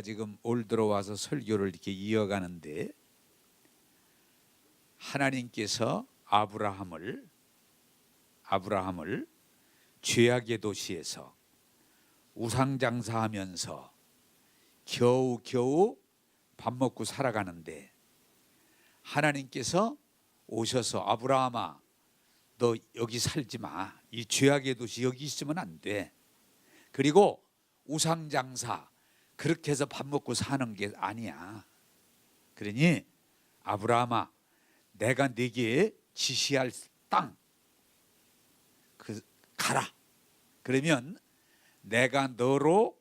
제가 지금 올 들어와서 설교를 이렇게 이어가는데, 하나님께서 아브라함을 죄악의 도시에서 우상장사하면서 겨우 밥 먹고 살아가는데, 하나님께서 오셔서 아브라함아, 너 여기 살지 마. 이 죄악의 도시 여기 있으면 안 돼. 그리고 우상장사 그렇게 해서 밥 먹고 사는 게 아니야. 그러니 아브라함아, 내가 네게 지시할 땅 가라. 그러면 내가 너로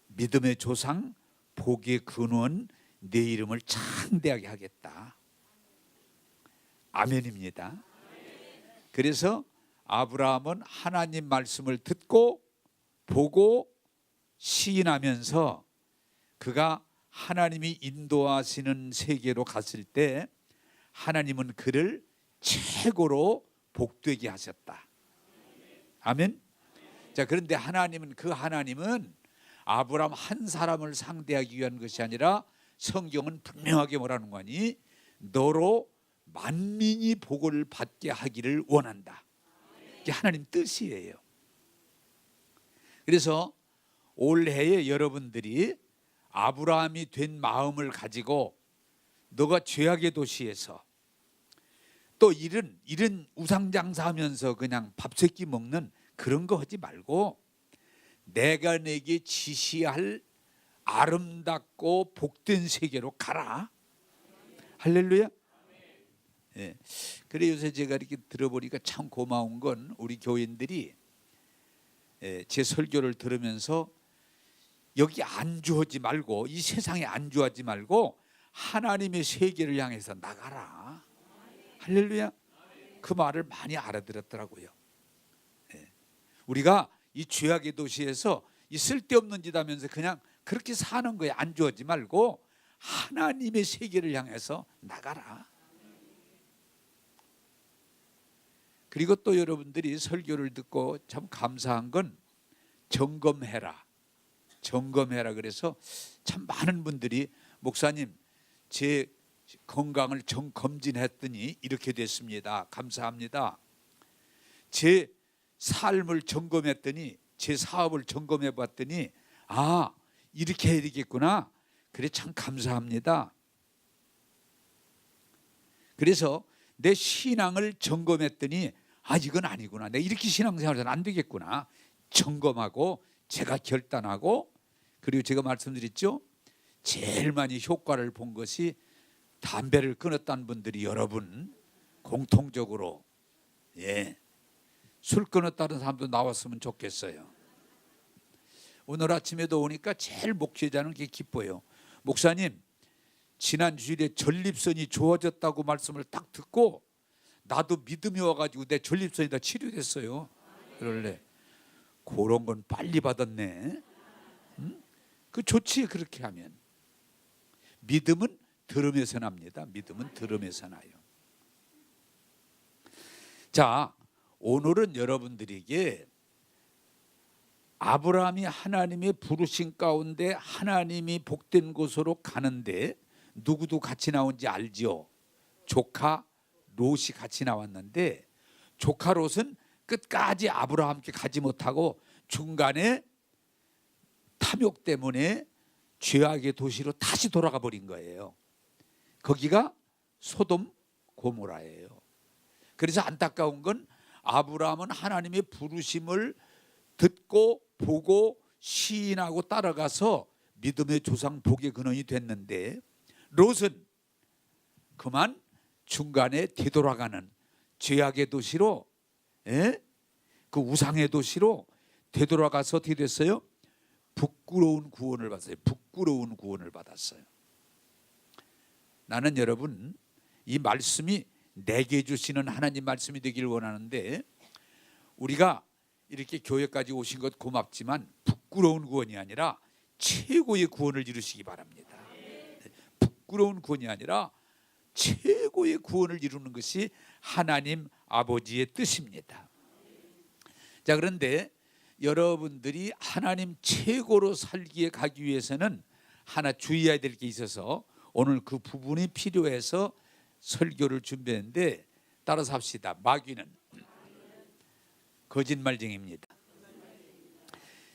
믿음의 조상 복의 근원 내 이름을 창대하게 하겠다. 아멘입니다. 그래서 아브라함은 하나님 말씀을 듣고 보고 시인하면서 그가 하나님이 인도하시는 세계로 갔을 때 하나님은 그를 최고로 복되게 하셨다. 아멘. 자, 그런데 하나님은 아브라함 한 사람을 상대하기 위한 것이 아니라 성경은 분명하게 뭐라는 거니? 너로 만민이 복을 받게 하기를 원한다. 이게 하나님 뜻이에요. 그래서 올해에 여러분들이 아브라함이 된 마음을 가지고 너가 죄악의 도시에서 또 이런 우상장사하면서 그냥 밥새끼 먹는 그런 거 하지 말고 내가 내게 지시할 아름답고 복된 세계로 가라. 할렐루야. 예. 그래 요새 제가 이렇게 들어보니까 참 고마운 건 우리 교인들이 제 설교를 들으면서 여기 안주하지 말고 이 세상에 안주하지 말고 하나님의 세계를 향해서 나가라. 할렐루야. 그 말을 많이 알아들었더라고요. 우리가 이 죄악의 도시에서 이 쓸데없는 짓 하면서 그냥 그렇게 사는 거에 안주하지 말고 하나님의 세계를 향해서 나가라. 그리고 또 여러분들이 설교를 듣고 참 감사한 건 점검해라. 그래서 참 많은 분들이 목사님 제 건강을 검진했더니 이렇게 됐습니다. 감사합니다. 제 삶을 점검했더니 제 사업을 점검해 봤더니 이렇게 해야 되겠구나. 그래 참 감사합니다. 그래서 내 신앙을 점검했더니 이건 아니구나. 내가 이렇게 신앙생활해서는 안 되겠구나. 점검하고 제가 결단하고, 그리고 제가 말씀드렸죠. 제일 많이 효과를 본 것이 담배를 끊었다는 분들이 여러분 공통적으로 술 끊었다는 사람도 나왔으면 좋겠어요. 오늘 아침에도 오니까 제일 목회자는 게 기뻐요. 목사님 지난 주일에 전립선이 좋아졌다고 말씀을 딱 듣고 나도 믿음이 와가지고 내 전립선이 다 치료됐어요. 그럴래 그런 건 빨리 받았네. 그 좋지. 그렇게 하면 믿음은 들음에서 납니다. 믿음은 들음에서 나요. 자, 오늘은 여러분들에게 아브라함이 하나님의 부르심 가운데 하나님이 복된 곳으로 가는데 누구도 같이 나온지 알죠? 조카 롯이 같이 나왔는데 조카 롯은 끝까지 아브라함께 가지 못하고 중간에 탐욕 때문에 죄악의 도시로 다시 돌아가 버린 거예요. 거기가 소돔 고모라예요. 그래서 안타까운 건 아브라함은 하나님의 부르심을 듣고 보고 시인하고 따라가서 믿음의 조상 복의 근원이 됐는데 롯은 그만 중간에 되돌아가는 죄악의 도시로 그 우상의 도시로 되돌아가서 어떻게 됐어요? 부끄러운 구원을 받았어요. 부끄러운 구원을 받았어요. 나는 여러분 이 말씀이 내게 주시는 하나님 말씀이 되기를 원하는데, 우리가 이렇게 교회까지 오신 것 고맙지만 부끄러운 구원이 아니라 최고의 구원을 이루시기 바랍니다. 부끄러운 구원이 아니라 최고의 구원을 이루는 것이 하나님 아버지의 뜻입니다. 자, 그런데 여러분들이 하나님 최고로 살기에 가기 위해서는 하나 주의해야 될 게 있어서 오늘 그 부분이 필요해서 설교를 준비했는데 따라서 합시다. 마귀는 거짓말쟁이입니다.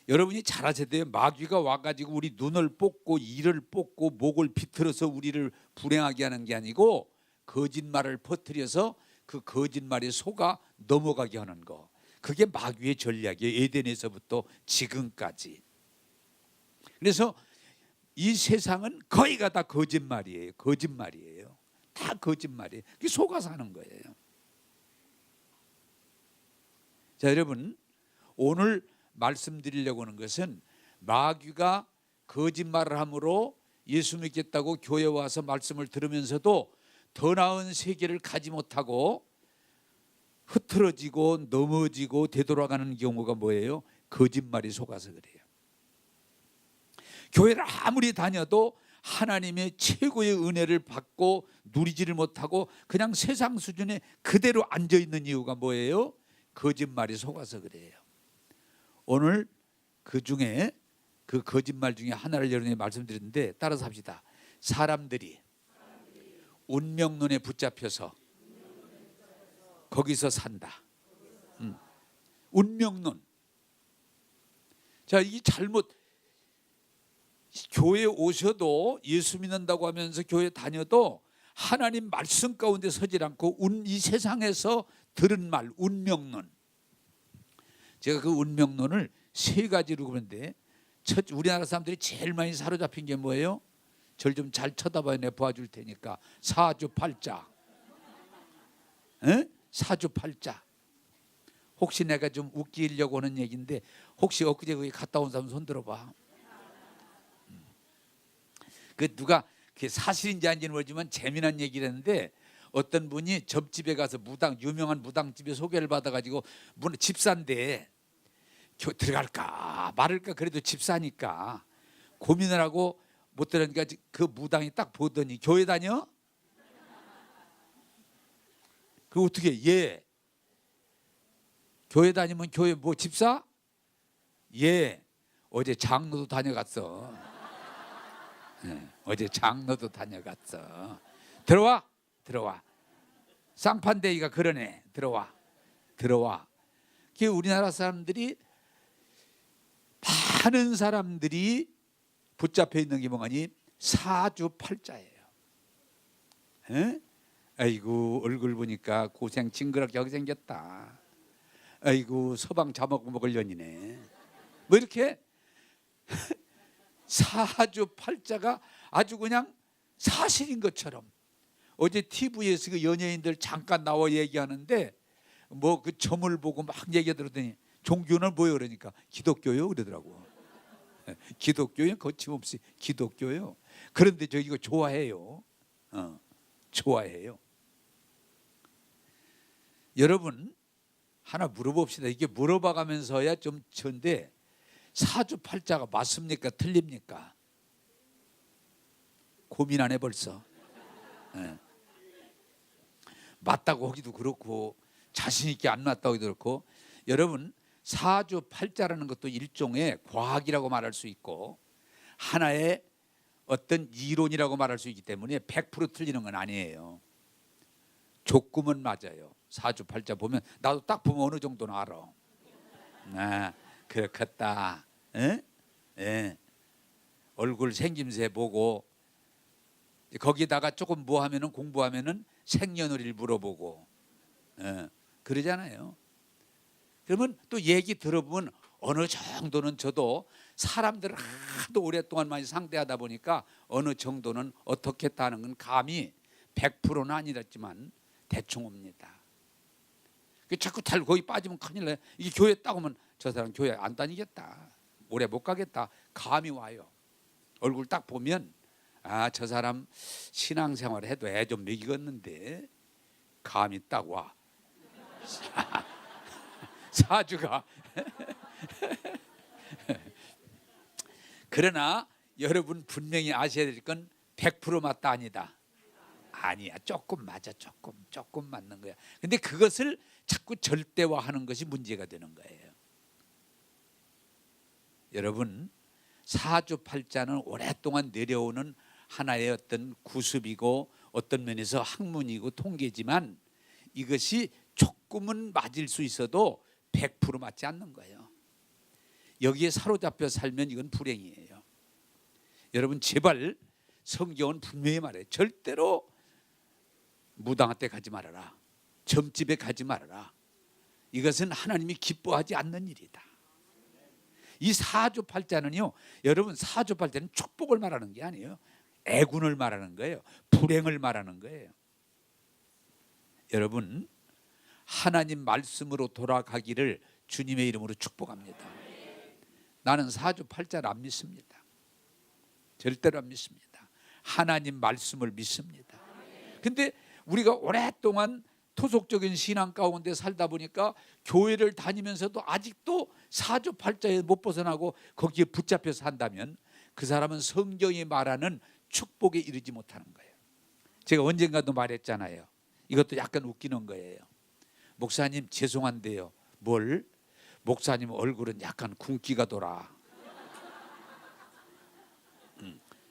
여러분이 잘 아셔야 돼요. 마귀가 와가지고 우리 눈을 뽑고 이를 뽑고 목을 비틀어서 우리를 불행하게 하는 게 아니고 거짓말을 퍼뜨려서 그 거짓말에 속아 넘어가게 하는 거. 그게 마귀의 전략이에요. 에덴에서부터 지금까지. 그래서 이 세상은 거의가 다 거짓말이에요. 거짓말이에요. 다 거짓말이에요. 그게 속아서 하는 거예요. 자, 여러분, 오늘 말씀드리려고 하는 것은 마귀가 거짓말을 함으로 예수 믿겠다고 교회 와서 말씀을 들으면서도 더 나은 세계를 가지 못하고 흐트러지고 넘어지고 되돌아가는 경우가 뭐예요? 거짓말이 속아서 그래요. 교회를 아무리 다녀도 하나님의 최고의 은혜를 받고 누리지를 못하고 그냥 세상 수준에 그대로 앉아있는 이유가 뭐예요? 거짓말이 속아서 그래요. 오늘 그 중에 그 거짓말 중에 하나를 여러분이 말씀드렸는데 따라서 합시다. 사람들이 운명론에 붙잡혀서 거기서 산다. 운명론. 자, 이게 잘못 교회에 오셔도 예수 믿는다고 하면서 교회 다녀도 하나님 말씀 가운데 서질 않고 이 세상에서 들은 말 운명론. 제가 그 운명론을 세 가지로 그러는데 첫 우리나라 사람들이 제일 많이 사로잡힌 게 뭐예요? 절 좀 잘 쳐다봐요. 내가 도와줄 테니까. 사주팔자. 에? 사주팔자. 혹시 내가 좀 웃기려고 하는 얘기인데 혹시 엊그제 거기 갔다 온 사람 손 들어봐. 그 누가 그게 사실인지 아닌지는 모르지만 재미난 얘기를 했는데 어떤 분이 점집에 가서 유명한 무당집에 소개를 받아가지고 집사인데 들어갈까 말을까 그래도 집사니까 고민을 하고 못 들어가니까 그 무당이 딱 보더니 교회 다녀? 그 어떻게 예 교회 다니면 교회 뭐 집사? 예 어제 장로도 다녀갔어. 네, 어제 장로도 다녀갔어. 들어와 쌍판대기가 그러네. 들어와 그게 우리나라 사람들이 많은 사람들이 붙잡혀 있는 게 뭐니? 사주팔자예요. 에? 아이고 얼굴 보니까 고생 징그럽게 하게 생겼다. 아이고 서방 잡아먹을 년이네. 뭐 이렇게 사주팔자가 아주 그냥 사실인 것처럼. 어제 TV에서 그 연예인들 잠깐 나와 얘기하는데 뭐 그 점을 보고 막 얘기 들었더니 종교는 뭐예요? 그러니까 기독교요 그러더라고. 기독교요? 거침없이 기독교요. 그런데 저 이거 좋아해요. 좋아해요. 여러분 하나 물어봅시다. 이게 물어봐가면서야 좀 전데 사주팔자가 맞습니까? 틀립니까? 고민 안 해 벌써. 네. 맞다고 하기도 그렇고 자신 있게 안 맞다고 하기도 그렇고 여러분 사주팔자라는 것도 일종의 과학이라고 말할 수 있고 하나의 어떤 이론이라고 말할 수 있기 때문에 100% 틀리는 건 아니에요. 조금은 맞아요. 사주팔자 보면 나도 딱 보면 어느 정도는 알아. 아, 그렇겠다. 에? 예. 얼굴 생김새 보고 거기다가 조금 뭐 하면은 공부하면은 생년월일 물어보고 그러잖아요. 그러면 또 얘기 들어보면 어느 정도는 저도 사람들을 하도 오랫동안 많이 상대하다 보니까 어느 정도는 어떻게 했다는 건 감이 100%는 아니랬지만 대충 옵니다. 자꾸 거기 빠지면 큰일 나요. 이게 교회 딱 오면 저 사람 교회 안 다니겠다. 오래 못 가겠다. 감이 와요. 얼굴 딱 보면 아, 저 사람 신앙생활 해도 애 좀 먹이겠는데 감이 딱 와. 사주가. 그러나 여러분 분명히 아셔야 될 건 100% 맞다 아니다. 아니야. 조금 맞아. 조금 맞는 거야. 근데 그것을 자꾸 절대화하는 것이 문제가 되는 거예요. 여러분, 사주팔자는 오랫동안 내려오는 하나의 어떤 구습이고 어떤 면에서 학문이고 통계지만 이것이 조금은 맞을 수 있어도 100% 맞지 않는 거예요. 여기에 사로잡혀 살면 이건 불행이에요. 여러분, 제발 성경은 분명히 말해요. 절대로 무당한테 가지 말아라. 점집에 가지 말아라. 이것은 하나님이 기뻐하지 않는 일이다. 이 사주팔자는요, 여러분, 사주팔자는 축복을 말하는 게 아니에요. 애군을 말하는 거예요. 불행을 말하는 거예요. 여러분, 하나님 말씀으로 돌아가기를 주님의 이름으로 축복합니다. 나는 사주팔자를 안 믿습니다. 절대로 안 믿습니다. 하나님 말씀을 믿습니다. 근데 우리가 오랫동안 토속적인 신앙 가운데 살다 보니까 교회를 다니면서도 아직도 사주팔자에 못 벗어나고 거기에 붙잡혀서 산다면 그 사람은 성경이 말하는 축복에 이르지 못하는 거예요. 제가 언젠가도 말했잖아요. 이것도 약간 웃기는 거예요. 목사님 죄송한데요. 뭘? 목사님 얼굴은 약간 굶기가 돌아.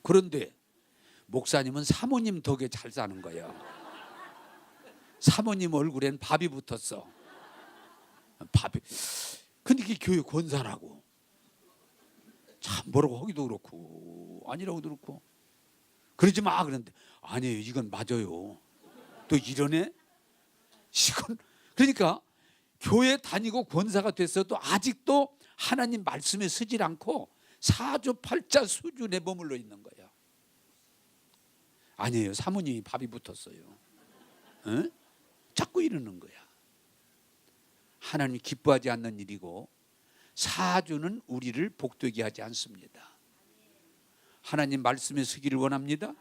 그런데 목사님은 사모님 덕에 잘 사는 거예요. 사모님 얼굴엔 밥이 붙었어. 밥이. 근데 이게 교회 권사라고. 참 뭐라고 하기도 그렇고 아니라고도 그렇고. 그러지 마 그런데 아니에요. 이건 맞아요. 또 이러네. 이건 그러니까 교회 다니고 권사가 됐어도 아직도 하나님 말씀에 서질 않고 사주팔자 수준에 머물러 있는 거예요. 아니에요. 사모님이 밥이 붙었어요. 에? 자꾸 이러는 거야. 하나님이 기뻐하지 않는 일이고 사주는 우리를 복되게 하지 않습니다. 하나님 말씀에 서기를 원합니다.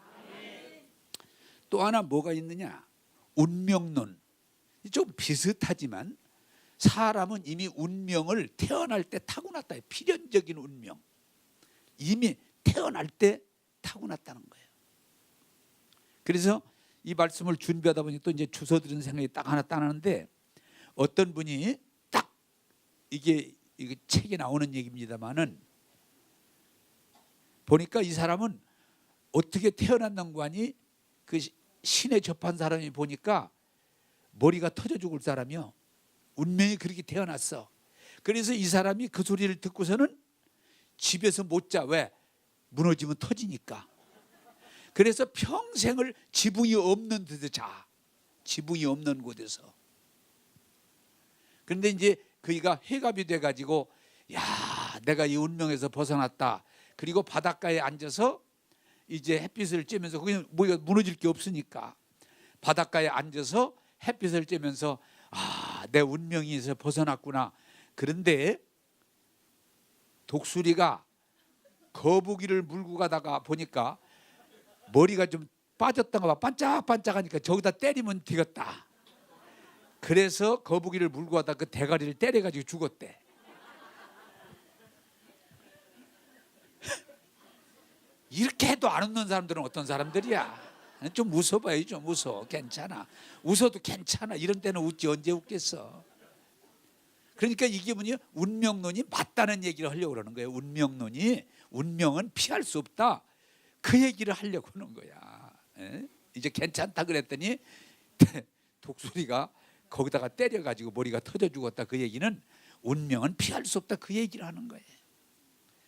또 하나 뭐가 있느냐? 운명론. 좀 비슷하지만 사람은 이미 운명을 태어날 때 타고났다. 필연적인 운명. 이미 태어날 때 타고났다는 거예요. 그래서 이 말씀을 준비하다 보니 또 이제 주워 들은 생각이 딱 하나 따는데 어떤 분이 딱 이게 책에 나오는 얘기입니다만은 보니까 이 사람은 어떻게 태어났는가 하니 그 신에 접한 사람이 보니까 머리가 터져 죽을 사람이요. 운명이 그렇게 태어났어. 그래서 이 사람이 그 소리를 듣고서는 집에서 못 자. 왜? 무너지면 터지니까. 그래서 평생을 지붕이 없는 데서 자. 지붕이 없는 곳에서. 그런데 이제 그이가 회갑이 돼가지고 야, 내가 이 운명에서 벗어났다. 그리고 바닷가에 앉아서 이제 햇빛을 쬐면서 거기 뭐가 무너질 게 없으니까 바닷가에 앉아서 햇빛을 쬐면서 아, 내 운명에서 벗어났구나. 그런데 독수리가 거북이를 물고 가다가 보니까 머리가 좀 빠졌던가 봐. 반짝반짝하니까 저기다 때리면 되겠다. 그래서 거북이를 물고 가다가 그 대가리를 때려가지고 죽었대. 이렇게 해도 안 웃는 사람들은 어떤 사람들이야? 좀 웃어봐요. 좀 웃어. 괜찮아. 웃어도 괜찮아. 이런 때는 웃지 언제 웃겠어. 그러니까 이게 뭐냐? 운명론이 맞다는 얘기를 하려고 그러는 거예요. 운명은 피할 수 없다. 그 얘기를 하려고 하는 거야. 이제 괜찮다 그랬더니 독수리가 거기다가 때려가지고 머리가 터져 죽었다. 그 얘기는 운명은 피할 수 없다. 그 얘기를 하는 거예요.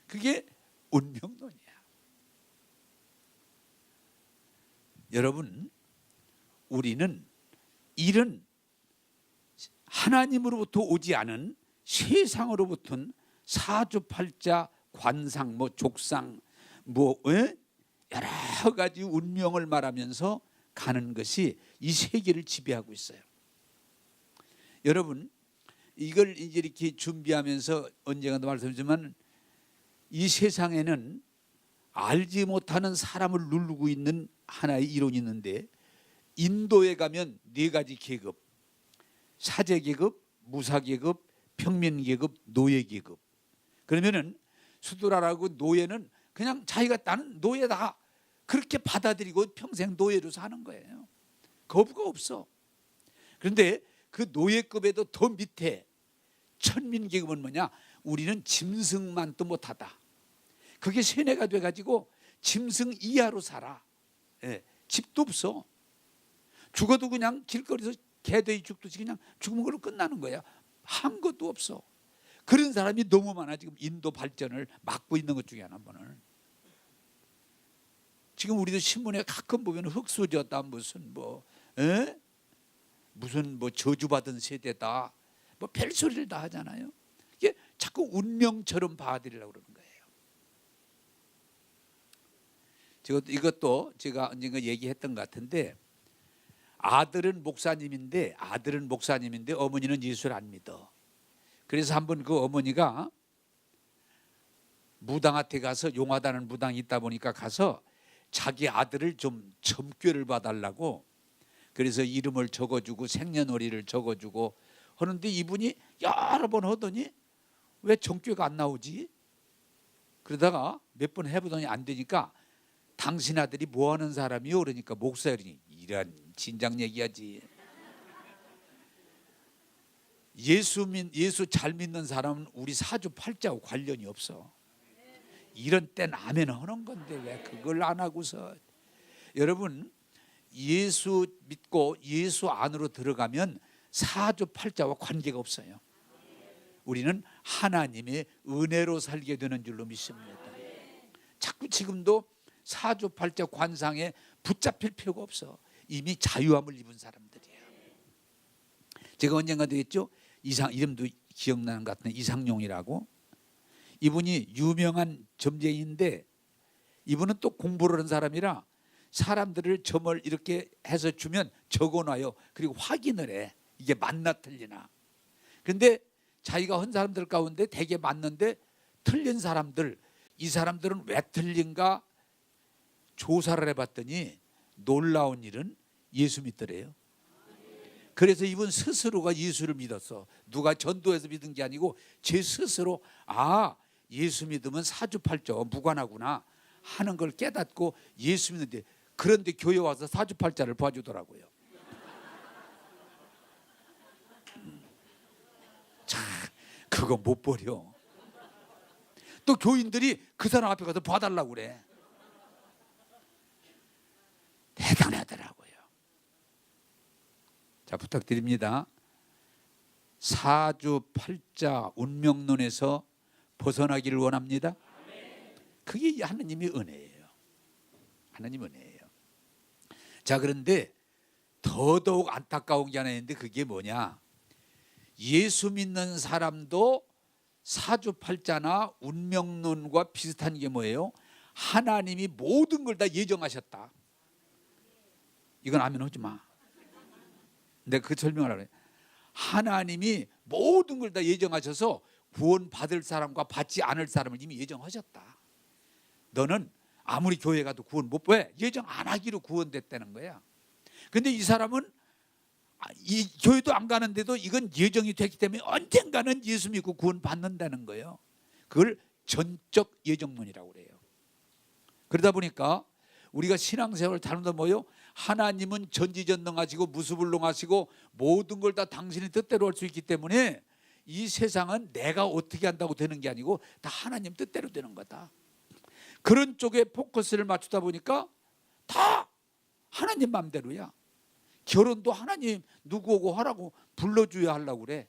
그게 운명론이야. 여러분, 우리는 이런 하나님으로부터 오지 않은 세상으로부터는 사주팔자, 관상, 족상, 여러 가지 운명을 말하면서 가는 것이 이 세계를 지배하고 있어요. 여러분, 이걸 이제 이렇게 준비하면서 언젠가도 말씀드렸지만 이 세상에는 알지 못하는 사람을 누르고 있는 하나의 이론이 있는데 인도에 가면 4가지 계급, 사제계급, 무사계급, 평민계급, 노예계급. 그러면은 수두라라고 노예는 그냥 자기가 나는 노예다 그렇게 받아들이고 평생 노예로 사는 거예요. 거부가 없어. 그런데 그 노예급에도 더 밑에 천민계급은 뭐냐? 우리는 짐승만 또 못하다. 그게 세뇌가 돼가지고 짐승 이하로 살아. 예, 집도 없어. 죽어도 그냥 길거리에서 개돼지 죽듯이 그냥 죽은 걸로 끝나는 거야. 한 것도 없어. 그런 사람이 너무 많아. 지금 인도 발전을 막고 있는 것 중에 하나는. 지금 우리도 신문에 가끔 보면 흙수저다 무슨 무슨 저주받은 세대다 별소리를 다 하잖아요. 이게 자꾸 운명처럼 봐드리려고 그러는 거예요. 이것도 제가 언젠가 얘기했던 것 같은데, 아들은 목사님인데 어머니는 예수를 안 믿어. 그래서 한번 그 어머니가 무당한테 가서, 용하다는 무당이 있다 보니까 가서 자기 아들을 좀 점괘를 봐달라고, 그래서 이름을 적어주고 생년월일을 적어주고 하는데 이분이 여러 번 하더니 왜 점괘가 안 나오지? 그러다가 몇 번 해보더니 안 되니까 당신 아들이 뭐 하는 사람이요? 그러니까 목사님이 이런 진작 얘기하지. 예수 잘 믿는 사람은 우리 사주팔자하고 관련이 없어. 이런 땐 아멘 하는 건데 왜 그걸 안 하고서. 여러분, 예수 믿고 예수 안으로 들어가면 사주팔자와 관계가 없어요. 우리는 하나님의 은혜로 살게 되는 줄로 믿습니다. 자꾸 지금도 사주팔자 관상에 붙잡힐 필요가 없어. 이미 자유함을 입은 사람들이에요. 제가 언젠가 되겠죠? 이름도 기억나는 것 같은 이상용이라고. 이분이 유명한 점쟁이인데 이분은 또 공부를 하는 사람이라 사람들을 점을 이렇게 해서 주면 적어놔요. 그리고 확인을 해. 이게 맞나 틀리나. 그런데 자기가 한 사람들 가운데 되게 맞는데 틀린 사람들, 이 사람들은 왜 틀린가 조사를 해봤더니 놀라운 일은 예수 믿더래요. 그래서 이분 스스로가 예수를 믿었어. 누가 전도해서 믿은 게 아니고 제 스스로 예수 믿으면 사주팔자 무관하구나 하는 걸 깨닫고 예수 믿는데, 그런데 교회 와서 사주팔자를 봐주더라고요. 참 그거 못 버려. 또 교인들이 그 사람 앞에 가서 봐달라고 그래. 대단하더라고요. 자, 부탁드립니다. 사주팔자 운명론에서 벗어나기를 원합니다. 그게 하나님의 은혜예요. 하나님 은혜예요. 자, 그런데 더더욱 안타까운 게 하나 있는데 그게 뭐냐? 예수 믿는 사람도 사주팔자나 운명론과 비슷한 게 뭐예요? 하나님이 모든 걸 다 예정하셨다. 이건 아멘 하지 마. 내가 그 설명을 하래. 하나님이 모든 걸 다 예정하셔서 구원 받을 사람과 받지 않을 사람을 이미 예정하셨다. 너는 아무리 교회 가도 구원 못 받아. 예정 안 하기로 구원됐다는 거야. 근데 이 사람은 이 교회도 안 가는데도 이건 예정이 됐기 때문에 언젠가는 예수 믿고 구원 받는다는 거예요. 그걸 전적 예정론이라고 그래요. 그러다 보니까 우리가 신앙생활을 다루다 뭐요? 하나님은 전지전능하시고 무수불능하시고 모든 걸 다 당신의 뜻대로 할 수 있기 때문에 이 세상은 내가 어떻게 한다고 되는 게 아니고 다 하나님 뜻대로 되는 거다. 그런 쪽에 포커스를 맞추다 보니까 다 하나님 마음대로야. 결혼도 하나님 누구 오고 하라고 불러줘야 하려고 그래.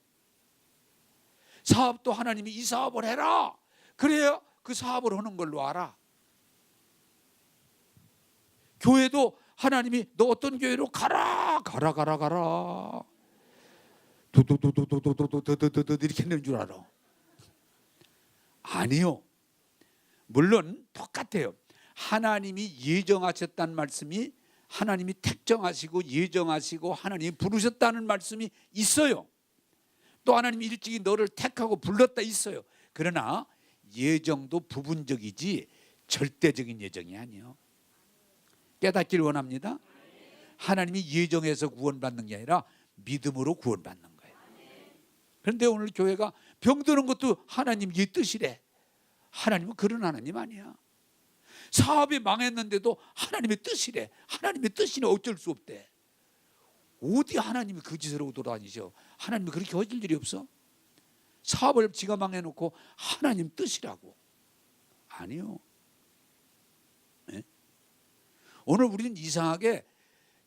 사업도 하나님이 이 사업을 해라. 그래야 그 사업을 하는 걸로 알아. 교회도 하나님이 너 어떤 교회로 가라. 도도도도도도도도도도도도 이렇게 하는 줄 알아. 아니요. 물론 똑같아요. 하나님이 예정하셨다는 말씀이 하나님이 택정하시고 예정하시고 하나님이 부르셨다는 말씀이 있어요. 또 하나님이 일찍이 너를 택하고 불렀다 있어요. 그러나 예정도 부분적이지 절대적인 예정이 아니에요. 깨닫기를 원합니다. 하나님이 예정해서 구원받는 게 아니라 믿음으로 구원받는 거예요. 그런데 오늘 교회가 병드는 것도 하나님의 뜻이래. 하나님은 그런 하나님 아니야. 사업이 망했는데도 하나님의 뜻이래. 하나님의 뜻이니 어쩔 수 없대. 어디 하나님이 그 짓을 하고 돌아다니셔. 하나님이 그렇게 하실 일이 없어. 사업을 지가 망해놓고 하나님 뜻이라고. 아니요. 네? 오늘 우리는 이상하게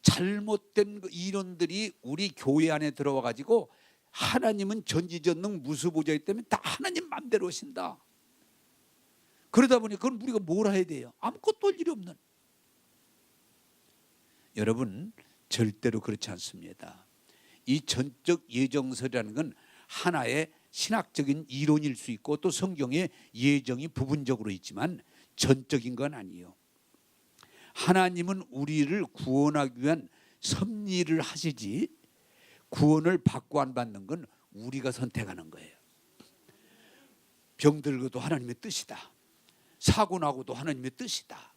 잘못된 이론들이 우리 교회 안에 들어와 가지고 하나님은 전지전능 무수보좌이기 때문에 다 하나님 맘대로 하신다. 그러다 보니 그건 우리가 뭘 해야 돼요? 아무것도 할 일이 없는. 여러분 절대로 그렇지 않습니다. 이 전적 예정설이라는 건 하나의 신학적인 이론일 수 있고 또 성경의 예정이 부분적으로 있지만 전적인 건 아니에요. 하나님은 우리를 구원하기 위한 섭리를 하시지 구원을 받고 안 받는 건 우리가 선택하는 거예요. 병들고도 하나님의 뜻이다. 사고 나고도 하나님의 뜻이다.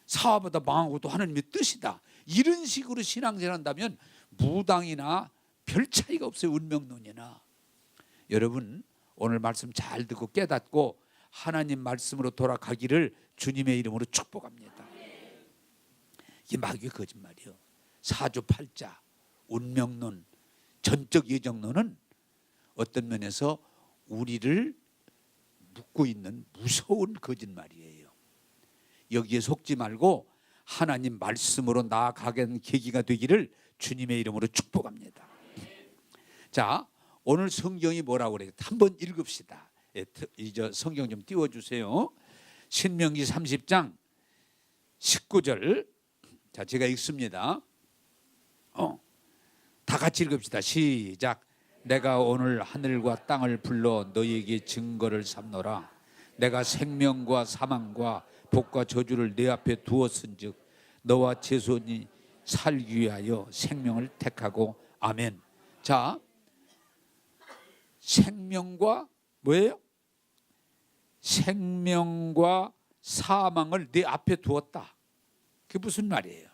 사업하다 망하고도 하나님의 뜻이다. 이런 식으로 신앙생활 한다면 무당이나 별 차이가 없어요. 운명론이나. 여러분 오늘 말씀 잘 듣고 깨닫고 하나님 말씀으로 돌아가기를 주님의 이름으로 축복합니다. 이게 마귀의 거짓말이에요. 사주팔자, 운명론, 전적 예정론은 어떤 면에서 우리를 묶고 있는 무서운 거짓말이에요. 여기에 속지 말고 하나님 말씀으로 나아가는 계기가 되기를 주님의 이름으로 축복합니다. 자, 오늘 성경이 뭐라고 그래요? 한번 읽읍시다. 이제 성경 좀 띄워주세요. 신명기 30장 19절. 자, 제가 읽습니다. 다 같이 읽읍시다. 시작. 내가 오늘 하늘과 땅을 불러 너희에게 증거를 삼노라. 내가 생명과 사망과 복과 저주를 내 앞에 두었은즉 너와 제손이 살기 위하여 생명을 택하고. 아멘. 자, 생명과 뭐예요? 생명과 사망을 내 앞에 두었다. 그게 무슨 말이에요?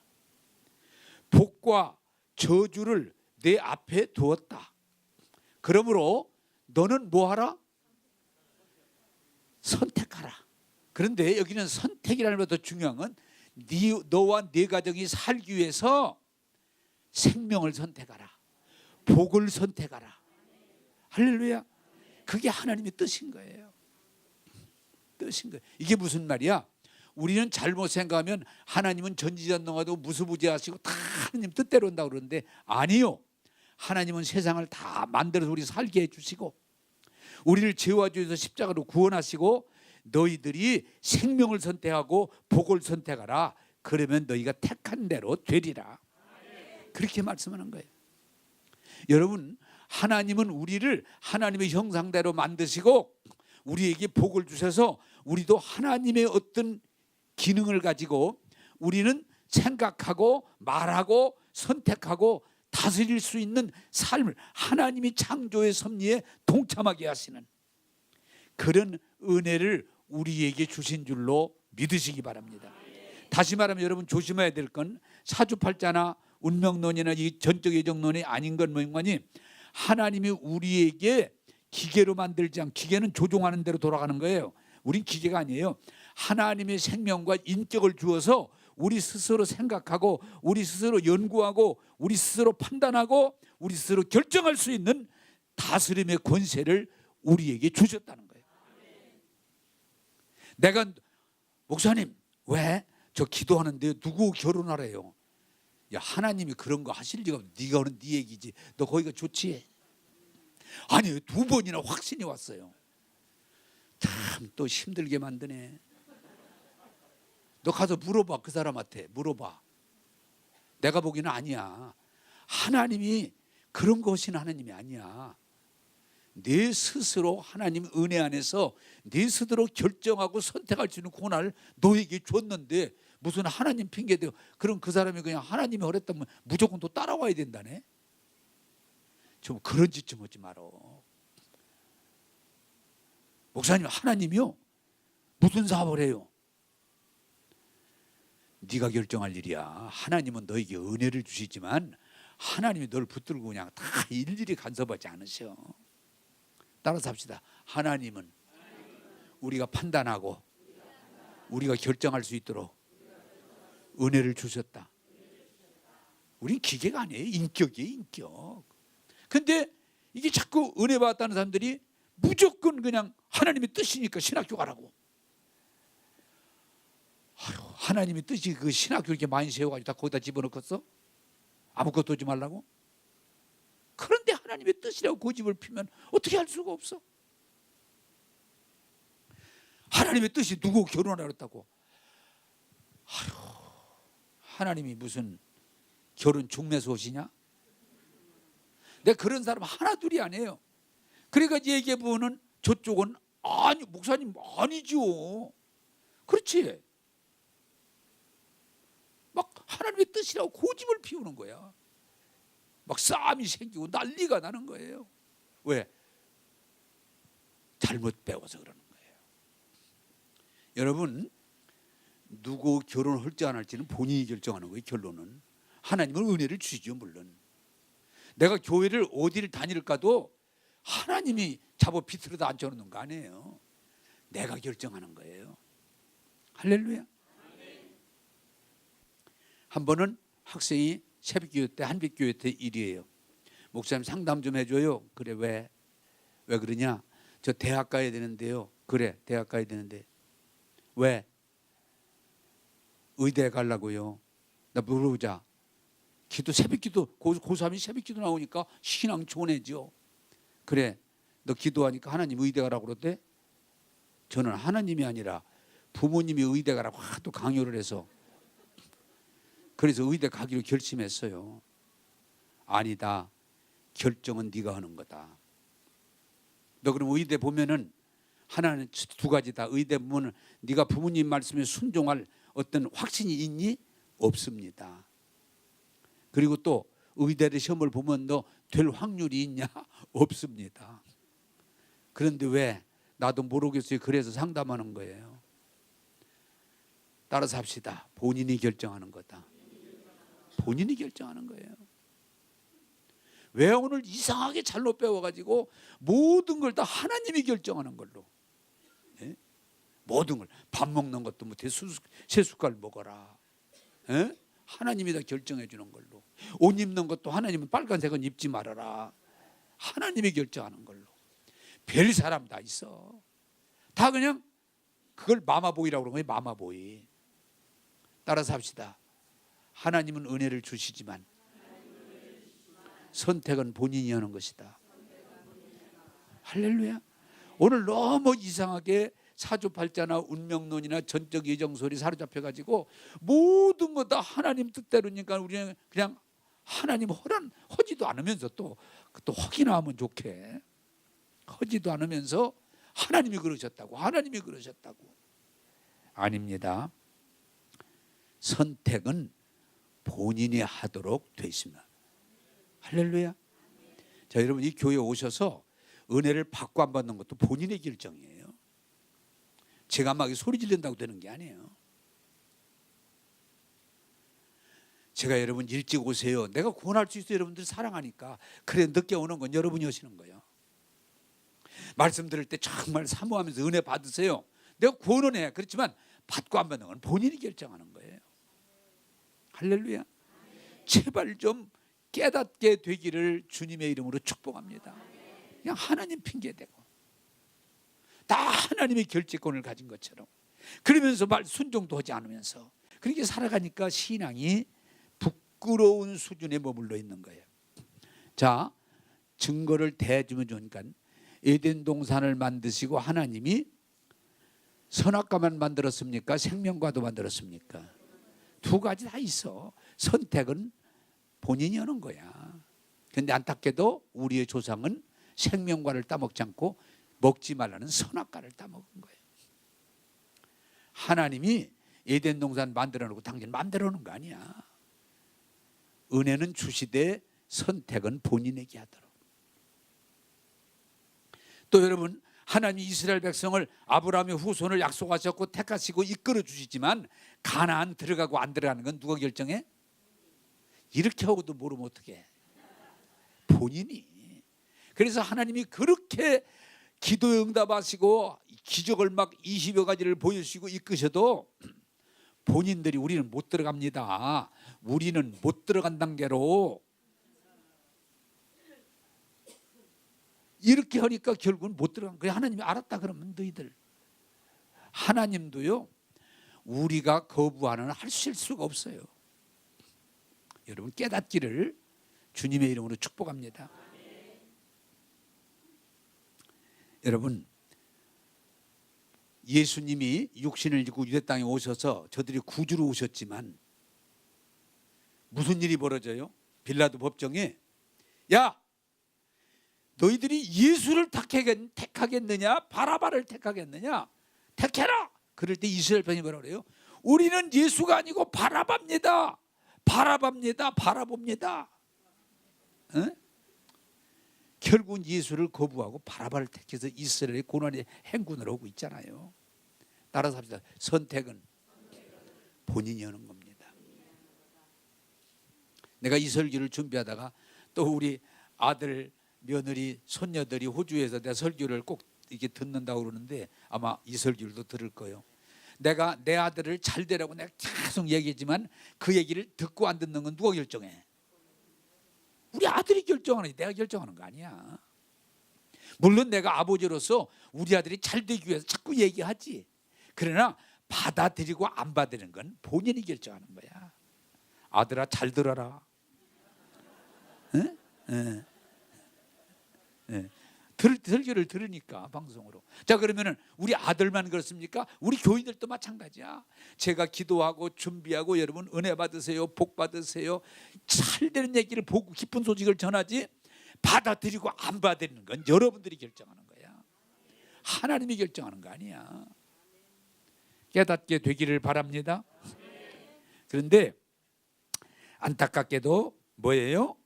복과 저주를 내 앞에 두었다. 그러므로 너는 뭐하라? 선택하라. 그런데 여기는 선택이라는 것보다 중요한 건 너와 네 가정이 살기 위해서 생명을 선택하라. 복을 선택하라. 할렐루야. 그게 하나님의 뜻인 거예요. 뜻인 거예요. 이게 무슨 말이야? 우리는 잘못 생각하면 하나님은 전지전능하고 무수부지하시고 다 하나님 뜻대로 한다고 그러는데 아니요. 하나님은 세상을 다 만들어서 우리 살게 해주시고 우리를 죄와 죄에서 십자가로 구원하시고 너희들이 생명을 선택하고 복을 선택하라. 그러면 너희가 택한 대로 되리라. 그렇게 말씀하는 거예요. 여러분 하나님은 우리를 하나님의 형상대로 만드시고 우리에게 복을 주셔서 우리도 하나님의 어떤 기능을 가지고 우리는 생각하고 말하고 선택하고 다스릴 수 있는 삶을 하나님이 창조의 섭리에 동참하게 하시는 그런 은혜를 우리에게 주신 줄로 믿으시기 바랍니다. 다시 말하면 여러분 조심해야 될 건 사주팔자나 운명론이나 이 전적 예정론이 아닌 건 뭐니 하나님이 우리에게 기계로 만들지 않고 기계는 조종하는 대로 돌아가는 거예요. 우린 기계가 아니에요. 하나님의 생명과 인격을 주어서 우리 스스로 생각하고 우리 스스로 연구하고 우리 스스로 판단하고 우리 스스로 결정할 수 있는 다스림의 권세를 우리에게 주셨다는 거예요. 내가 목사님 왜? 저 기도하는데 누구 결혼하래요? 야 하나님이 그런 거 하실 리가 없어. 네가 오는 네 얘기지. 너 거기가 좋지? 아니 2번이나 확신이 왔어요. 참 또 힘들게 만드네. 너 가서 물어봐. 그 사람한테 물어봐. 내가 보기에는 아니야. 하나님이 그런 것이 하나님이 아니야. 내 스스로 하나님 은혜 안에서 내 스스로 결정하고 선택할 수 있는 권한을 너에게 줬는데 무슨 하나님 핑계대고 그럼 그 사람이 그냥 하나님이 허랬다면 무조건 또 따라와야 된다네. 좀 그런 짓 좀 하지 말어. 목사님 하나님이요? 무슨 사업을 해요? 네가 결정할 일이야. 하나님은 너에게 은혜를 주시지만 하나님이 널 붙들고 그냥 다 일일이 간섭하지 않으셔. 따라서 합시다. 하나님은 우리가 판단하고 우리가 결정할 수 있도록 은혜를 주셨다. 우린 기계가 아니에요. 인격이에요. 인격. 근데 이게 자꾸 은혜 받았다는 사람들이 무조건 그냥 하나님의 뜻이니까 신학교 가라고. 아유, 하나님의 뜻이 그 신학교 이렇게 많이 세워가지고 다 거기다 집어넣겠어? 아무것도 하지 말라고? 그런데 하나님의 뜻이라고 고집을 피면 어떻게 할 수가 없어? 하나님의 뜻이 누구 결혼하라 그랬다고? 아유, 하나님이 무슨 결혼 중매소시냐? 내가 그런 사람 하나 둘이 아니에요. 그러니까 얘기해 보면 저쪽은 아니 목사님 아니죠. 그렇지. 막 하나님의 뜻이라고 고집을 피우는 거야. 막 싸움이 생기고 난리가 나는 거예요. 왜? 잘못 배워서 그러는 거예요. 여러분, 누구 결혼을 할지 안 할지는 본인이 결정하는 거예요. 결론은 하나님은 은혜를 주시죠. 물론 내가 교회를 어디를 다닐까도 하나님이 잡아 비틀어다 앉혀놓는 거 아니에요. 내가 결정하는 거예요. 할렐루야. 한 번은 학생이 새벽기도 때 한빛교회 때 일이에요. 목사님 상담 좀 해줘요. 그래. 왜 그러냐? 저 대학 가야 되는데요. 그래, 대학 가야 되는데. 왜? 의대 가려고요. 나 물어보자. 기도 새벽기도 고3이 새벽기도 나오니까 신앙 좋네죠. 그래, 너 기도하니까 하나님 의대 가라고 그러대? 저는 하나님이 아니라 부모님이 의대 가라고 하도 강요를 해서 그래서 의대 가기로 결심했어요. 아니다. 결정은 네가 하는 거다. 너 그럼 의대 보면은 하나는 두 가지다. 의대 보면은 네가 부모님 말씀에 순종할 어떤 확신이 있니? 없습니다. 그리고 또 의대의 시험을 보면 너 될 확률이 있냐? 없습니다. 그런데 왜? 나도 모르겠어요. 그래서 상담하는 거예요. 따라서 합시다. 본인이 결정하는 거다. 본인이 결정하는 거예요. 왜 오늘 이상하게 잘못 배워가지고 모든 걸 다 하나님이 결정하는 걸로. 예? 모든 걸 밥 먹는 것도 뭐 세 숟갈 먹어라. 예? 하나님이 다 결정해 주는 걸로. 옷 입는 것도 하나님은 빨간색은 입지 말아라. 하나님이 결정하는 걸로. 별 사람 다 있어. 다 그냥 그걸 마마보이라고 그러는 거예요. 마마보이. 따라서 합시다. 하나님은 은혜를 주시지만 선택은 본인이 하는 것이다. 할렐루야. 오늘 너무 이상하게 사주팔자나 운명론이나 전적 예정설이 사로잡혀가지고 모든 거 다 하나님 뜻대로니까 우리는 그냥 하나님 허지도 않으면서 또 허기나 하면 좋게 허지도 않으면서 하나님이 그러셨다고 아닙니다. 선택은 본인이 하도록 돼 있습니다. 할렐루야. 자, 여러분 이 교회에 오셔서 은혜를 받고 안 받는 것도 본인의 결정이에요. 제가 막 소리 지른다고 되는 게 아니에요. 제가 여러분 일찍 오세요. 내가 구원할 수 있어요. 여러분들 사랑하니까. 그래 늦게 오는 건 여러분이 오시는 거예요. 말씀 들을 때 정말 사모하면서 은혜 받으세요. 내가 구원은 해. 그렇지만 받고 안 받는 건 본인이 결정하는 거예요. 할렐루야. 제발 좀 깨닫게 되기를 주님의 이름으로 축복합니다. 그냥 하나님 핑계대고 다 하나님의 결재권을 가진 것처럼 그러면서 말 순종도 하지 않으면서 그렇게 살아가니까 신앙이 부끄러운 수준에 머물러 있는 거예요. 자, 증거를 대주면 좋으니까 에덴 동산을 만드시고 하나님이 선악과만 만들었습니까? 생명과도 만들었습니까? 두 가지 다 있어. 선택은 본인이 하는 거야. 그런데 안타깝게도 우리의 조상은 생명과를 따먹지 않고 먹지 말라는 선악과를 따먹은 거예요. 하나님이 에덴 동산 만들어 놓고 당신 마음대로 하는 거 아니야. 은혜는 주시되 선택은 본인에게 하도록. 또 여러분, 하나님이 이스라엘 백성을 아브라함의 후손을 약속하셨고 택하시고 이끌어 주시지만 가나안 들어가고 안 들어가는 건 누가 결정해? 이렇게 하고도 모르면 어떡해? 본인이. 그래서 하나님이 그렇게 기도에 응답하시고 기적을 막 20여 가지를 보여주시고 이끄셔도 본인들이 우리는 못 들어갑니다. 우리는 못 들어간 단계로 이렇게 하니까 결국은 못 들어간 거예요. 하나님이 알았다 그러면 너희들. 하나님도요, 우리가 거부하는 하실 수가 없어요. 여러분 깨닫기를 주님의 이름으로 축복합니다. 여러분, 예수님이 육신을 입고 유대 땅에 오셔서 저들이 구주로 오셨지만 무슨 일이 벌어져요? 빌라도 법정에 야, 너희들이 예수를 택하겠느냐 바라바를 택하겠느냐? 택해라. 그럴 때 이스라엘 편이 뭐라 그래요? 우리는 예수가 아니고 바라바입니다. 바라바입니다. 바라봅니다. 어? 결국은 예수를 거부하고 바라바를 택해서 이스라엘의 고난의 행군을 하고 있잖아요. 따라서 합시다. 선택은 본인이 하는 겁니다. 내가 이 설교를 준비하다가 또 우리 아들, 며느리, 손녀들이 호주에서 내 설교를 꼭 이렇게 듣는다고 그러는데 아마 이 설교를 들을 거예요. 내가 내 아들을 잘 되라고 내가 계속 얘기했지만 그 얘기를 듣고 안 듣는 건 누가 결정해? 우리 아들이 결정하는, 내가 결정하는 거 아니야. 물론 내가 아버지로서 우리 아들이 잘 되기 위해서 자꾸 얘기하지. 그러나 받아들이고 안 받아들이는 건 본인이 결정하는 거야. 아들아 잘 들어라. 응? 응. 응. 설교를 들으니까 방송으로. 자, 그러면은 우리 아들만 그렇습니까? 우리 교인들도 마찬가지야. 제가 기도하고 준비하고 여러분 은혜 받으세요, 복 받으세요, 잘 되는 얘기를 보고 기쁜 소식을 전하지, 받아들이고 안 받아들이는 건 여러분들이 결정하는 거야. 하나님이 결정하는 거 아니야. 깨닫게 되기를 바랍니다. 그런데 안타깝게도 뭐예요?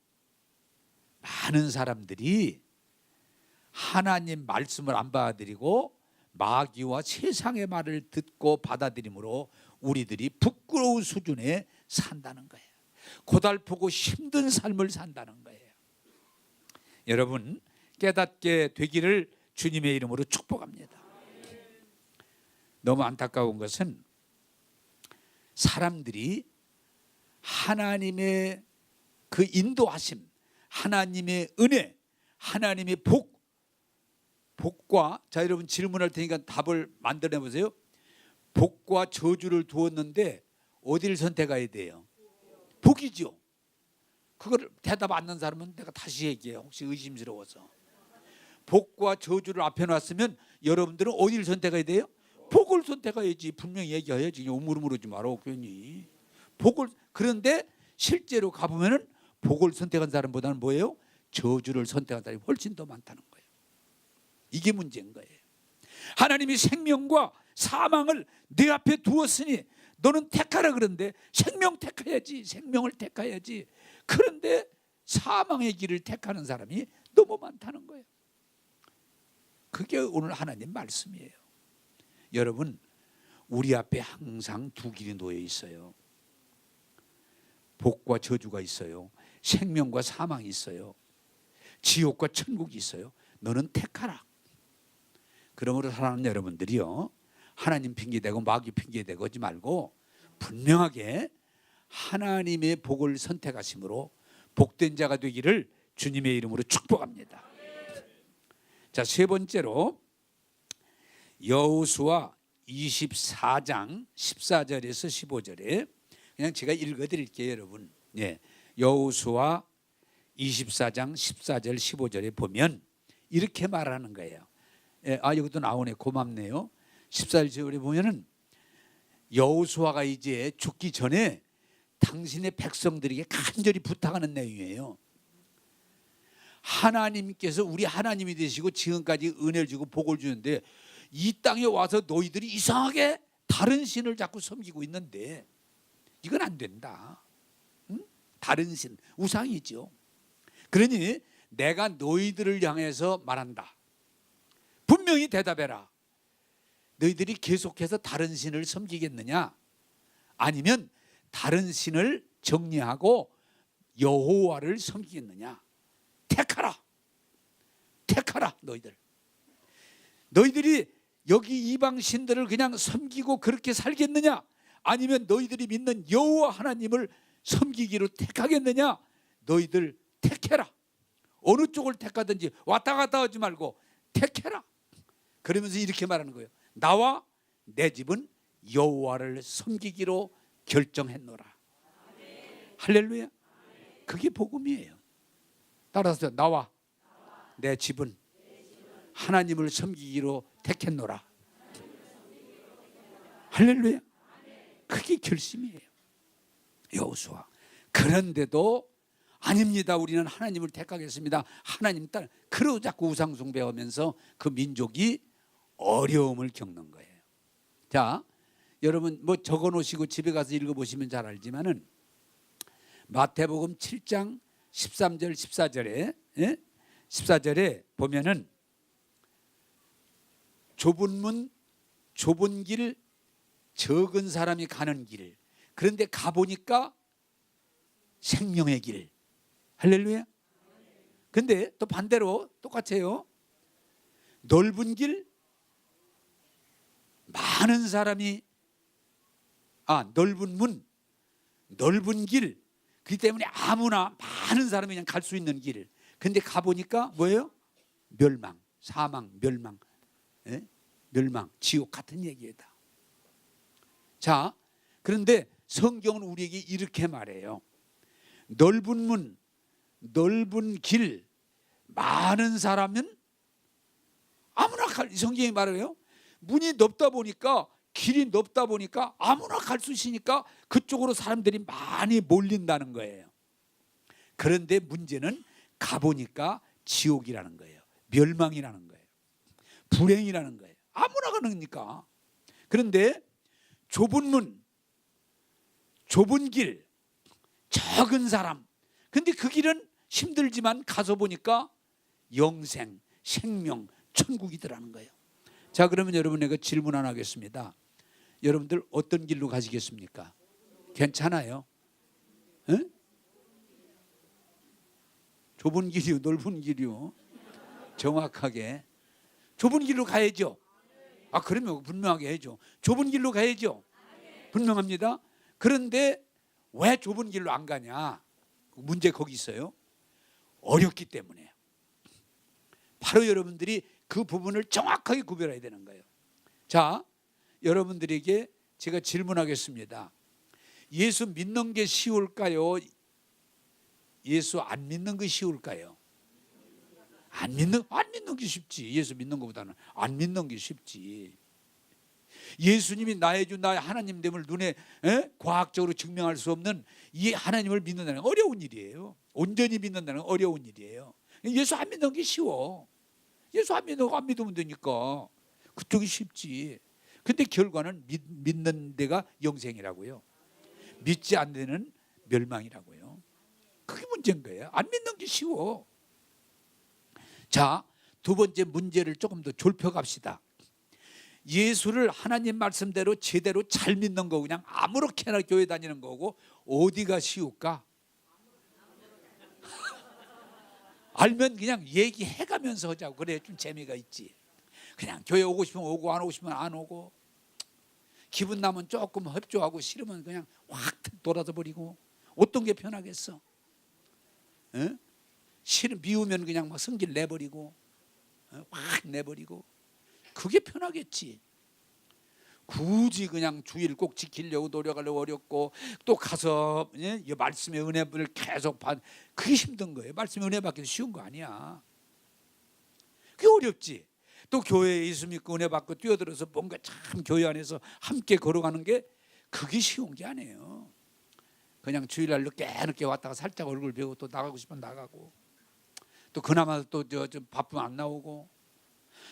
많은 사람들이 하나님 말씀을 안 받아들이고 마귀와 세상의 말을 듣고 받아들임으로 우리들이 부끄러운 수준에 산다는 거예요. 고달프고 힘든 삶을 산다는 거예요. 여러분 깨닫게 되기를 주님의 이름으로 축복합니다. 너무 안타까운 것은 사람들이 하나님의 그 인도하심, 하나님의 은혜, 하나님의 복과, 자 여러분 질문할 테니까 답을 만들어 보세요. 복과 저주를 두었는데 어디를 선택해야 돼요? 복이죠. 그걸 대답 안 하는 사람은 내가 다시 얘기해요. 혹시 의심스러워서. 복과 저주를 앞에 놨으면 여러분들은 어디를 선택해야 돼요? 복을 선택해야지. 분명히 얘기해야지. 우물우물하지 말고 괜히. 복을. 그런데 실제로 가보면은 복을 선택한 사람보다는 뭐예요? 저주를 선택한 사람이 훨씬 더 많다는 거예요. 이게 문제인 거예요. 하나님이 생명과 사망을 내 앞에 두었으니 너는 택하라 그런데 생명 택해야지. 생명을 택해야지. 그런데 사망의 길을 택하는 사람이 너무 많다는 거예요. 그게 오늘 하나님 말씀이에요. 여러분 우리 앞에 항상 두 길이 놓여 있어요. 복과 저주가 있어요. 생명과 사망이 있어요. 지옥과 천국이 있어요. 너는 택하라. 그러므로 사랑하는 여러분들이요, 하나님 핑계대고 마귀 핑계대고 하지 말고 분명하게 하나님의 복을 선택하심으로 복된 자가 되기를 주님의 이름으로 축복합니다. 자, 세 번째로 여호수아 24장 14절에서 15절에 그냥 제가 읽어드릴게요, 여러분. 예, 여호수아 24장 14절 15절에 보면 이렇게 말하는 거예요. 예, 여기도 나오네. 고맙네요. 14절에 보면은 여호수아가 이제 죽기 전에 당신의 백성들에게 간절히 부탁하는 내용이에요. 하나님께서 우리 하나님이 되시고 지금까지 은혜를 주고 복을 주는데 이 땅에 와서 너희들이 이상하게 다른 신을 자꾸 섬기고 있는데 이건 안 된다. 응? 다른 신, 우상이죠. 그러니 내가 너희들을 향해서 말한다. 분명히 대답해라. 너희들이 계속해서 다른 신을 섬기겠느냐? 아니면 다른 신을 정리하고 여호와를 섬기겠느냐? 택하라. 택하라. 너희들이 여기 이방 신들을 그냥 섬기고 그렇게 살겠느냐? 아니면 너희들이 믿는 여호와 하나님을 섬기기로 택하겠느냐? 너희들 택해라. 어느 쪽을 택하든지 왔다 갔다 하지 말고 택해라. 그러면서 이렇게 말하는 거예요. 나와 내 집은 여호와를 섬기기로 결정했노라. 할렐루야. 그게 복음이에요. 따라서 나와 내 집은 하나님을 섬기기로 택했노라. 할렐루야. 그게 결심이에요. 여호수아. 그런데도 아닙니다. 우리는 하나님을 택하겠습니다. 하나님 따라. 그러고 자꾸 우상 숭배하면서 그 민족이 어려움을 겪는 거예요. 자, 여러분 뭐 적어 놓으시고 집에 가서 읽어보시면 잘 알지만은 마태복음 7장 13절 14절에 14절에 보면은 좁은 문 좁은 길 적은 사람이 가는 길, 그런데 가보니까 생명의 길. 할렐루야. 근데 또 반대로 똑같아요. 넓은 길 많은 사람이 넓은 문 넓은 길, 그렇기 때문에 아무나 많은 사람이 그냥 갈 수 있는 길. 근데 가보니까 뭐예요? 멸망, 사망, 멸망, 멸망, 지옥 같은 얘기다. 자, 그런데 성경은 우리에게 이렇게 말해요. 넓은 문, 넓은 길, 많은 사람은 아무나 성경이 말해요. 문이 넓다 보니까, 길이 넓다 보니까 아무나 갈 수 있으니까 그쪽으로 사람들이 많이 몰린다는 거예요. 그런데 문제는 가보니까 지옥이라는 거예요. 멸망이라는 거예요. 불행이라는 거예요. 아무나 가니까. 그런데 좁은 문, 좁은 길, 적은 사람. 근데 그 길은 힘들지만 가서 보니까 영생, 생명, 천국이더라는 거예요. 자, 그러면 여러분에게 질문 하나 하겠습니다. 여러분들 어떤 길로 가시겠습니까? 괜찮아요? 응? 좁은 길이요, 넓은 길이요? 정확하게 좁은 길로 가야죠. 그러면 분명하게 해야죠. 좁은 길로 가야죠. 분명합니다. 그런데 왜 좁은 길로 안 가냐? 문제 거기 있어요. 어렵기 때문에. 바로 여러분들이 그 부분을 정확하게 구별해야 되는 거예요. 자, 여러분들에게 제가 질문하겠습니다. 예수 믿는 게 쉬울까요? 예수 안 믿는 게 쉬울까요? 안 믿는 게 쉽지. 예수 믿는 것보다는 안 믿는 게 쉽지. 예수님이 나의 주 나의 하나님 됨을 눈에 과학적으로 증명할 수 없는 이 하나님을 믿는다는 건 어려운 일이에요. 온전히 믿는다는 건 어려운 일이에요. 예수 안 믿는 게 쉬워. 예수 안 믿으면 되니까 그쪽이 쉽지. 근데 결과는 믿는 데가 영생이라고요. 믿지 않는 데는 멸망이라고요. 그게 문제인 거예요. 안 믿는 게 쉬워. 자, 두 번째 문제를 조금 더 좁혀갑시다. 예수를 하나님 말씀대로 제대로 잘 믿는 거, 그냥 아무렇게나 교회 다니는 거고 어디가 쉬울까? 알면 그냥 얘기해가면서 하자고. 그래야 좀 재미가 있지. 그냥 교회 오고 싶으면 오고 안 오고 싶으면 안 오고, 기분 나면 조금 협조하고 싫으면 그냥 확 돌아서 버리고. 어떤 게 편하겠어? 미우면 그냥 막 성질 내버리고, 확 내버리고. 그게 편하겠지. 굳이 그냥 주의를 꼭 지키려고 노력하려고 어렵고, 또 가서 말씀의 은혜를 계속 그게 힘든 거예요. 말씀의 은혜 받기도 쉬운 거 아니야. 그게 어렵지. 또 교회에 예수 믿고 은혜 받고 뛰어들어서 뭔가 참 교회 안에서 함께 걸어가는 게 그게 쉬운 게 아니에요. 그냥 주일날 늦게 왔다가 살짝 얼굴 배우고 또 나가고 싶으면 나가고, 또 그나마 또 좀 바쁘면 안 나오고,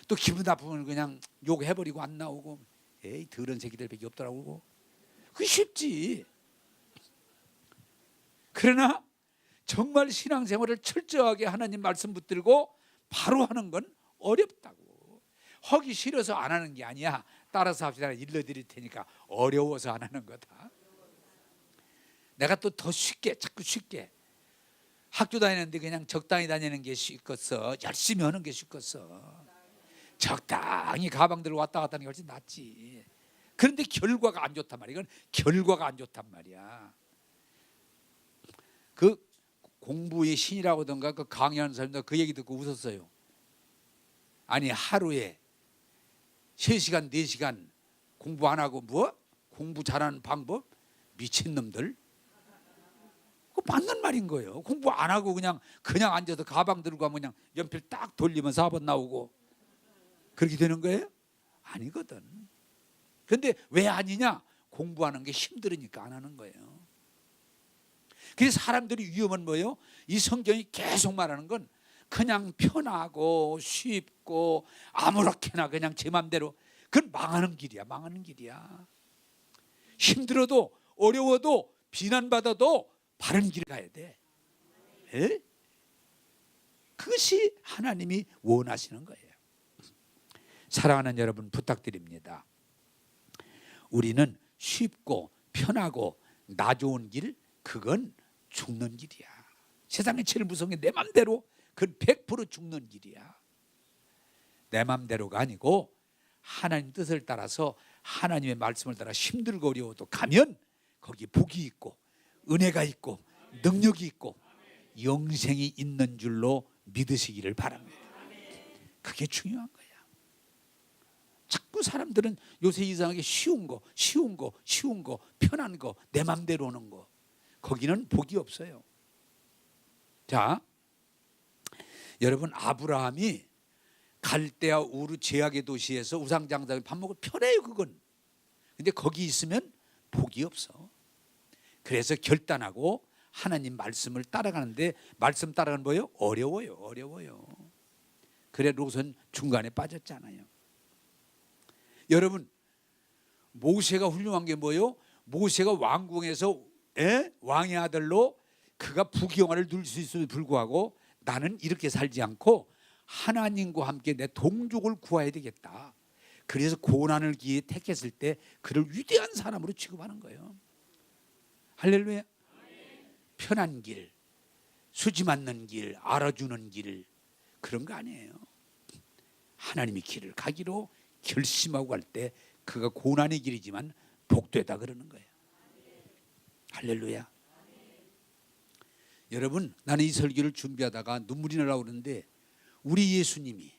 또 기분 나쁘면 그냥 욕해버리고 안 나오고, 에이 더러운 새끼들밖에 없더라고. 그게 쉽지. 그러나 정말 신앙생활을 철저하게 하나님 말씀 붙들고 바로 하는 건 어렵다고. 하기 싫어서 안 하는 게 아니야. 따라서 합시다. 일러드릴 테니까. 어려워서 안 하는 거다. 내가 또 더 쉽게, 자꾸 쉽게, 학교 다니는데 그냥 적당히 다니는 게 쉽겠어? 열심히 하는 게 쉽겠어? 적당히 가방 들고 왔다 갔다 하는 게 훨씬 낫지. 그런데 결과가 안 좋단 말이야. 이건 결과가 안 좋단 말이야. 그 공부의 신이라고든가 그 강의하는 사람들 그 얘기 듣고 웃었어요. 아니 하루에 3시간 4시간 공부 안 하고 뭐? 공부 잘하는 방법? 미친놈들. 그거 맞는 말인 거예요. 공부 안 하고 그냥 앉아서 가방 들고 가면 그냥 연필 딱 돌리면 4번 나오고 그렇게 되는 거예요? 아니거든. 그런데 왜 아니냐? 공부하는 게 힘들으니까 안 하는 거예요. 그래서 사람들이 위험은 뭐예요? 이 성경이 계속 말하는 건 그냥 편하고 쉽고 아무렇게나 그냥 제 맘대로, 그건 망하는 길이야. 망하는 길이야. 힘들어도 어려워도 비난받아도 바른 길을 가야 돼. 에? 그것이 하나님이 원하시는 거예요. 사랑하는 여러분, 부탁드립니다. 우리는 쉽고 편하고 나 좋은 길, 그건 죽는 길이야. 세상에 제일 무서운 게 내 맘대로, 그건 100% 죽는 길이야. 내 맘대로가 아니고 하나님 뜻을 따라서 하나님의 말씀을 따라 힘들고 어려워도 가면 거기 복이 있고 은혜가 있고 능력이 있고 영생이 있는 줄로 믿으시기를 바랍니다. 그게 중요한 거야. 자꾸 사람들은 요새 이상하게 쉬운 거 편한 거 내 맘대로 오는 거, 거기는 복이 없어요. 자, 여러분, 아브라함이 갈대아 우르 제약의 도시에서 우상장사에 밥 먹고 편해요. 그건. 근데 거기 있으면 복이 없어. 그래서 결단하고 하나님 말씀을 따라가는데, 말씀 따라가는 거예요? 어려워요. 그래 롯은 중간에 빠졌잖아요. 여러분, 모세가 훌륭한 게 뭐예요? 모세가 왕궁에서 왕의 아들로 그가 부귀영화를 누릴 수 있음에도 불구하고 나는 이렇게 살지 않고 하나님과 함께 내 동족을 구해야 되겠다. 그래서 고난을 기에 택했을 때 그를 위대한 사람으로 취급하는 거예요. 할렐루야. 편한 길, 수지 맞는 길, 알아주는 길, 그런 거 아니에요. 하나님의 길을 가기로 결심하고 갈 때 그가 고난의 길이지만 복되다 그러는 거예요. 할렐루야. 여러분, 나는 이 설교를 준비하다가 눈물이 나려고 그러는데, 우리 예수님이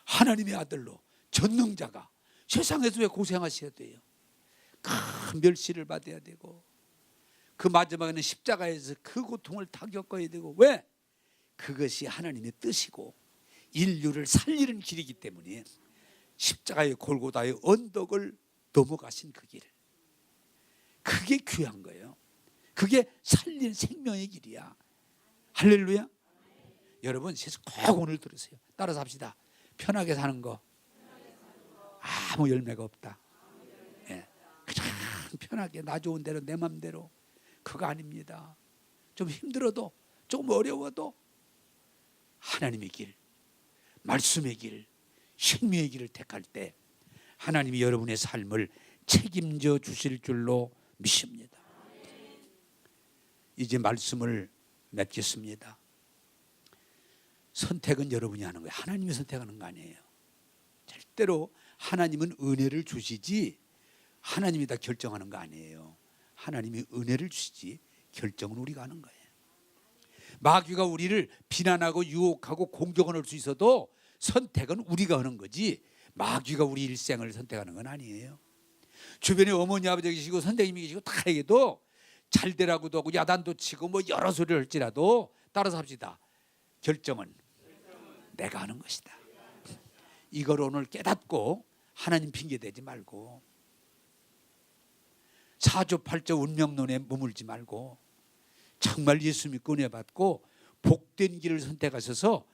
하나님의 아들로 전능자가 세상에서 왜 고생하셔야 돼요? 큰 멸시를 받아야 되고 그 마지막에는 십자가에서 그 고통을 다 겪어야 되고, 왜? 그것이 하나님의 뜻이고 인류를 살리는 길이기 때문에 십자가의 골고다의 언덕을 넘어가신 그 길, 그게 귀한 거예요. 그게 살리는 생명의 길이야. 할렐루야. 여러분, 꼭 오늘 들으세요. 따라서 합시다. 편하게 사는 거 아무 열매가 없다. 그냥 편하게 나 좋은 대로 내 맘대로, 그거 아닙니다. 좀 힘들어도 조금 어려워도 하나님의 길, 말씀의 길, 생명의 길을 택할 때 하나님이 여러분의 삶을 책임져 주실 줄로 믿습니다. 이제 말씀을 맺겠습니다. 선택은 여러분이 하는 거예요. 하나님이 선택하는 거 아니에요. 절대로 하나님은 은혜를 주시지 하나님이 다 결정하는 거 아니에요. 하나님이 은혜를 주시지 결정은 우리가 하는 거예요. 마귀가 우리를 비난하고 유혹하고 공격을 할 수 있어도 선택은 우리가 하는 거지 마귀가 우리 일생을 선택하는 건 아니에요. 주변에 어머니 아버지 계시고 선생님이 계시고 다 얘기해도 잘 되라고도 하고 야단도 치고 뭐 여러 소리를 할지라도 따라서 합시다. 결정은 내가 하는 것이다. 이걸 오늘 깨닫고 하나님 핑계대지 말고 사주팔자 운명론에 머물지 말고 정말 예수 믿고 은혜 받고 복된 길을 선택하셔서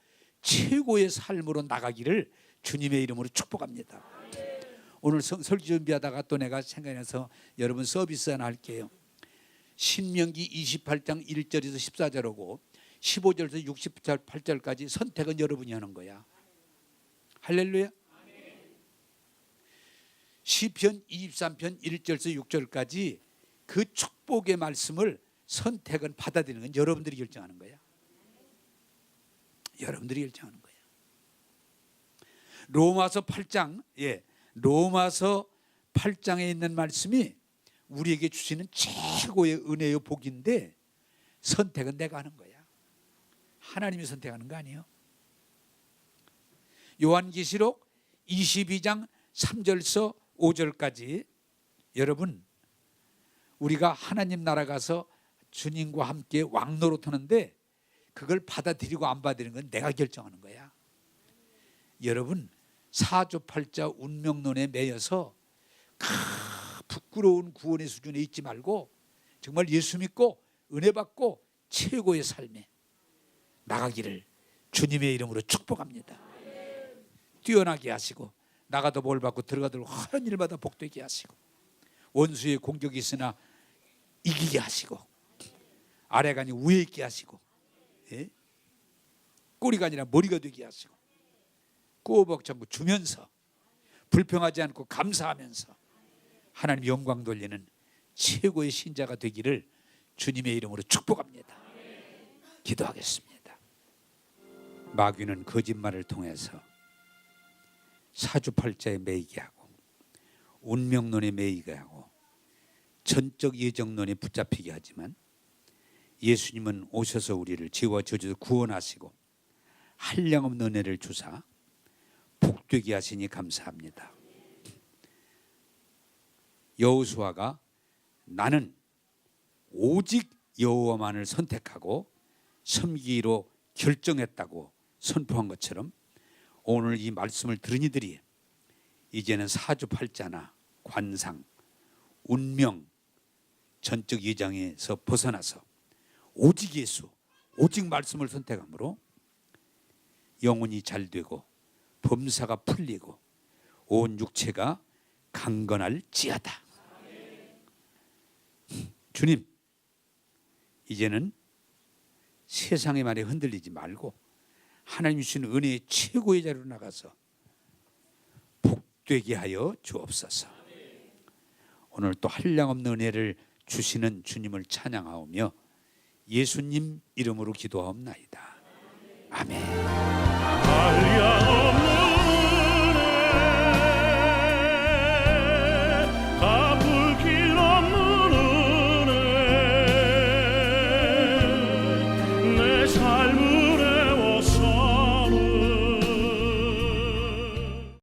최고의 삶으로 나가기를 주님의 이름으로 축복합니다. 오늘 설교 준비하다가 또 내가 생각이 나서 여러분 서비스 하나 할게요. 신명기 28장 1절에서 14절하고 15절에서 68절까지 선택은 여러분이 하는 거야. 할렐루야. 시편 23편 1절에서 6절까지 그 축복의 말씀을 선택은 받아들이는 건 여러분들이 결정하는 거야. 여러분들이 결정하는 거야. 로마서 8장, 로마서 8장에 있는 말씀이 우리에게 주시는 최고의 은혜의 복인데 선택은 내가 하는 거야. 하나님이 선택하는 거 아니에요. 요한계시록 22장 3절서 5절까지 여러분, 우리가 하나님 나라 가서 주님과 함께 왕노릇하는데 그걸 받아들이고 안 받아들이는 건 내가 결정하는 거야. 여러분, 사주팔자 운명론에 매여서 부끄러운 구원의 수준에 있지 말고 정말 예수 믿고 은혜 받고 최고의 삶에 나가기를 주님의 이름으로 축복합니다. 뛰어나게 하시고 나가도 뭘 받고 들어가도 하는 일마다 복되게 하시고 원수의 공격이 있으나 이기게 하시고 아래가 아니라 위에 있게 하시고, 예? 꼬리가 아니라 머리가 되게 하시고 꾸어벅 잡고 주면서 불평하지 않고 감사하면서 하나님 영광 돌리는 최고의 신자가 되기를 주님의 이름으로 축복합니다. 기도하겠습니다. 마귀는 거짓말을 통해서 사주팔자에 매이게 하고 운명론에 매이게 하고 전적 예정론에 붙잡히게 하지만 예수님은 오셔서 우리를 죄와 저주에서 구원하시고 한량없는 은혜를 주사 복되게 하시니 감사합니다. 여호수아가 나는 오직 여호와만을 선택하고 섬기기로 결정했다고 선포한 것처럼 오늘 이 말씀을 들은 이들이 이제는 사주팔자나 관상, 운명, 전적 예정에서 벗어나서 오직 예수, 오직 말씀을 선택함으로 영혼이 잘 되고 범사가 풀리고 온 육체가 강건할지어다. 주님, 이제는 세상의 말에 흔들리지 말고 하나님 주시는 은혜의 최고의 자리로 나가서 복되게 하여 주옵소서. 오늘 또 한량없는 은혜를 주시는 주님을 찬양하오며 예수님 이름으로 기도하옵나이다. 아멘.